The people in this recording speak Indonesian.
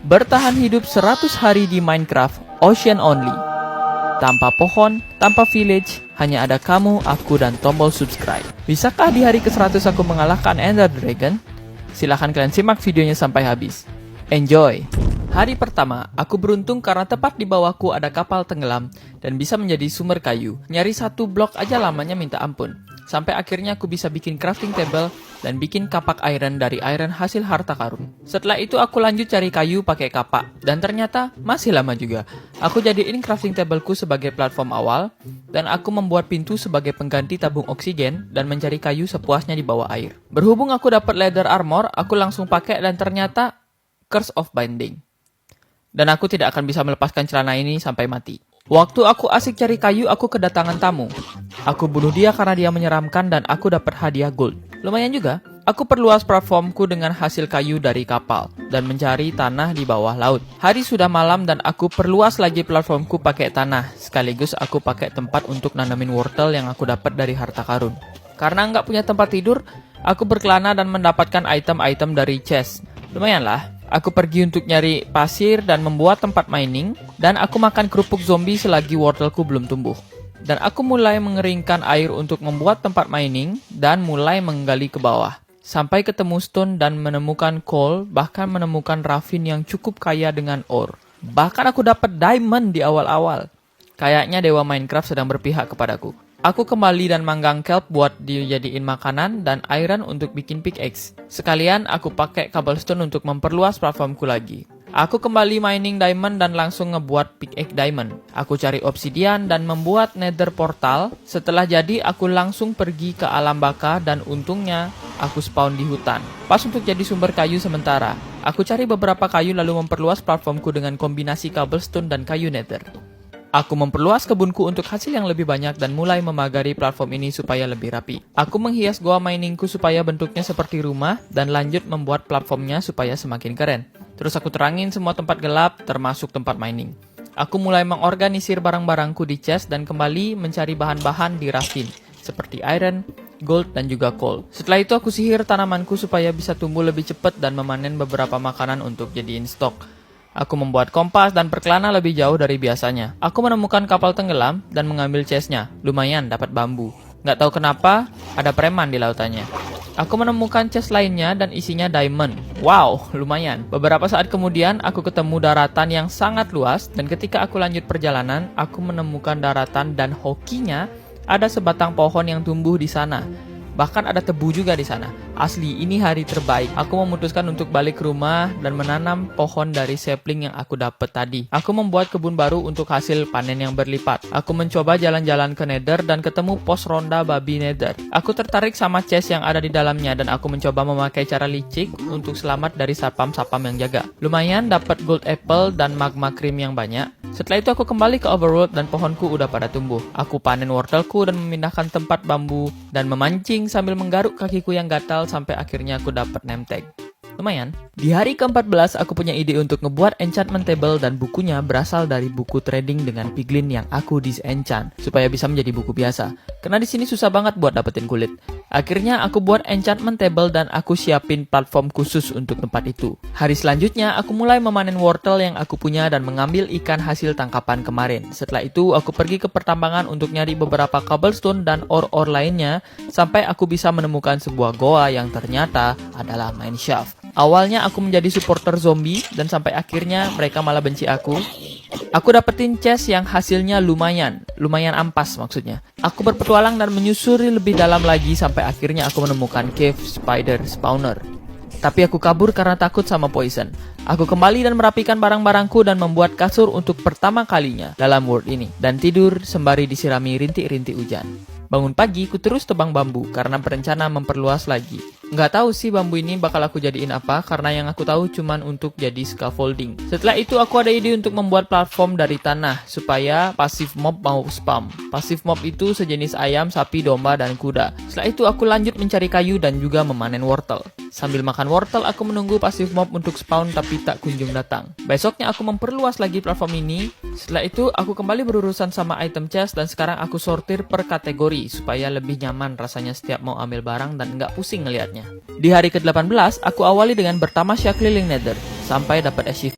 Bertahan hidup 100 hari di Minecraft Ocean Only. Tanpa pohon, tanpa village, hanya ada kamu, aku, dan tombol subscribe. Bisakah di hari ke-100 aku mengalahkan Ender Dragon? Silahkan kalian simak videonya sampai habis. Enjoy! Hari pertama, aku beruntung karena tepat di bawahku ada kapal tenggelam dan bisa menjadi sumber kayu. Nyari satu blok aja lamanya minta ampun. Sampai akhirnya aku bisa bikin crafting table dan bikin kapak iron dari iron hasil harta karun. Setelah itu aku lanjut cari kayu pakai kapak dan ternyata masih lama juga. Aku jadiin crafting tableku sebagai platform awal dan aku membuat pintu sebagai pengganti tabung oksigen dan mencari kayu sepuasnya di bawah air. Berhubung aku dapat leather armor, aku langsung pakai dan ternyata Curse of Binding. Dan aku tidak akan bisa melepaskan celana ini sampai mati. Waktu aku asik cari kayu, aku kedatangan tamu. Aku bunuh dia karena dia menyeramkan dan aku dapat hadiah gold. Lumayan juga. Aku perluas platformku dengan hasil kayu dari kapal dan mencari tanah di bawah laut. Hari sudah malam dan aku perluas lagi platformku pakai tanah. Sekaligus aku pakai tempat untuk nanamin wortel yang aku dapat dari harta karun. Karena nggak punya tempat tidur, aku berkelana dan mendapatkan item-item dari chest. Lumayan lah. Aku pergi untuk nyari pasir dan membuat tempat mining, dan aku makan kerupuk zombie selagi wortelku belum tumbuh. Dan aku mulai mengeringkan air untuk membuat tempat mining, dan mulai menggali ke bawah. Sampai ketemu stone dan menemukan coal, bahkan menemukan ravin yang cukup kaya dengan ore. Bahkan aku dapat diamond di awal-awal. Kayaknya dewa Minecraft sedang berpihak kepadaku. Aku kembali dan manggang kelp buat dijadiin makanan dan iron untuk bikin pickaxe. Sekalian aku pakai cobblestone untuk memperluas platformku lagi. Aku kembali mining diamond dan langsung ngebuat pickaxe diamond. Aku cari obsidian dan membuat nether portal. Setelah jadi aku langsung pergi ke alam baka dan untungnya aku spawn di hutan. Pas untuk jadi sumber kayu sementara. Aku cari beberapa kayu lalu memperluas platformku dengan kombinasi cobblestone dan kayu nether. Aku memperluas kebunku untuk hasil yang lebih banyak dan mulai memagari platform ini supaya lebih rapi. Aku menghias goa miningku supaya bentuknya seperti rumah dan lanjut membuat platformnya supaya semakin keren. Terus aku terangin semua tempat gelap termasuk tempat mining. Aku mulai mengorganisir barang-barangku di chest dan kembali mencari bahan-bahan di ravin seperti iron, gold, dan juga coal. Setelah itu aku sihir tanamanku supaya bisa tumbuh lebih cepat dan memanen beberapa makanan untuk jadiin stok. Aku membuat kompas dan berkelana lebih jauh dari biasanya. Aku menemukan kapal tenggelam dan mengambil chestnya. Lumayan dapat bambu. Nggak tahu kenapa, ada preman di lautannya. Aku menemukan chest lainnya dan isinya diamond. Wow, lumayan. Beberapa saat kemudian, aku ketemu daratan yang sangat luas. Dan ketika aku lanjut perjalanan, aku menemukan daratan dan hokinya ada sebatang pohon yang tumbuh di sana. Bahkan ada tebu juga di sana. Asli, ini hari terbaik. Aku memutuskan untuk balik ke rumah dan menanam pohon dari sapling yang aku dapat tadi. Aku membuat kebun baru untuk hasil panen yang berlipat. Aku mencoba jalan-jalan ke nether dan ketemu pos ronda babi nether. Aku tertarik sama chest yang ada di dalamnya dan aku mencoba memakai cara licik untuk selamat dari sapam-sapam yang jaga. Lumayan dapat gold apple dan magma cream yang banyak. Setelah itu aku kembali ke overworld dan pohonku udah pada tumbuh. Aku panen wortelku dan memindahkan tempat bambu dan memancing sambil menggaruk kakiku yang gatal sampai akhirnya aku dapat name tag. Lumayan. Di hari ke-14 aku punya ide untuk ngebuat enchantment table dan bukunya berasal dari buku trading dengan piglin yang aku disenchant supaya bisa menjadi buku biasa. Karena di sini susah banget buat dapetin kulit. Akhirnya aku buat enchantment table dan aku siapin platform khusus untuk tempat itu. Hari selanjutnya aku mulai memanen wortel yang aku punya dan mengambil ikan hasil tangkapan kemarin. Setelah itu aku pergi ke pertambangan untuk nyari beberapa cobblestone dan ore-ore lainnya sampai aku bisa menemukan sebuah goa yang ternyata adalah mineshaft. Awalnya aku menjadi supporter zombie dan sampai akhirnya mereka malah benci aku. Aku dapetin chest yang hasilnya lumayan ampas maksudnya. Aku berpetualang dan menyusuri lebih dalam lagi sampai akhirnya aku menemukan cave spider spawner. Tapi aku kabur karena takut sama poison. Aku kembali dan merapikan barang-barangku dan membuat kasur untuk pertama kalinya dalam world ini. Dan tidur sembari disirami rintik-rintik hujan. Bangun pagi, ku terus tebang bambu karena berencana memperluas lagi. Nggak tahu sih bambu ini bakal aku jadiin apa karena yang aku tahu cuman untuk jadi scaffolding. Setelah itu aku ada ide untuk membuat platform dari tanah supaya pasif mob mau spam. Pasif mob itu sejenis ayam, sapi, domba, dan kuda. Setelah itu aku lanjut mencari kayu dan juga memanen wortel. Sambil makan wortel aku menunggu pasif mob untuk spawn tapi tak kunjung datang. Besoknya aku memperluas lagi platform ini. Setelah itu aku kembali berurusan sama item chest dan sekarang aku sortir per kategori supaya lebih nyaman rasanya setiap mau ambil barang dan nggak pusing ngelihatnya. Di hari ke-18, aku awali dengan bertamasya keliling nether sampai dapat achievement.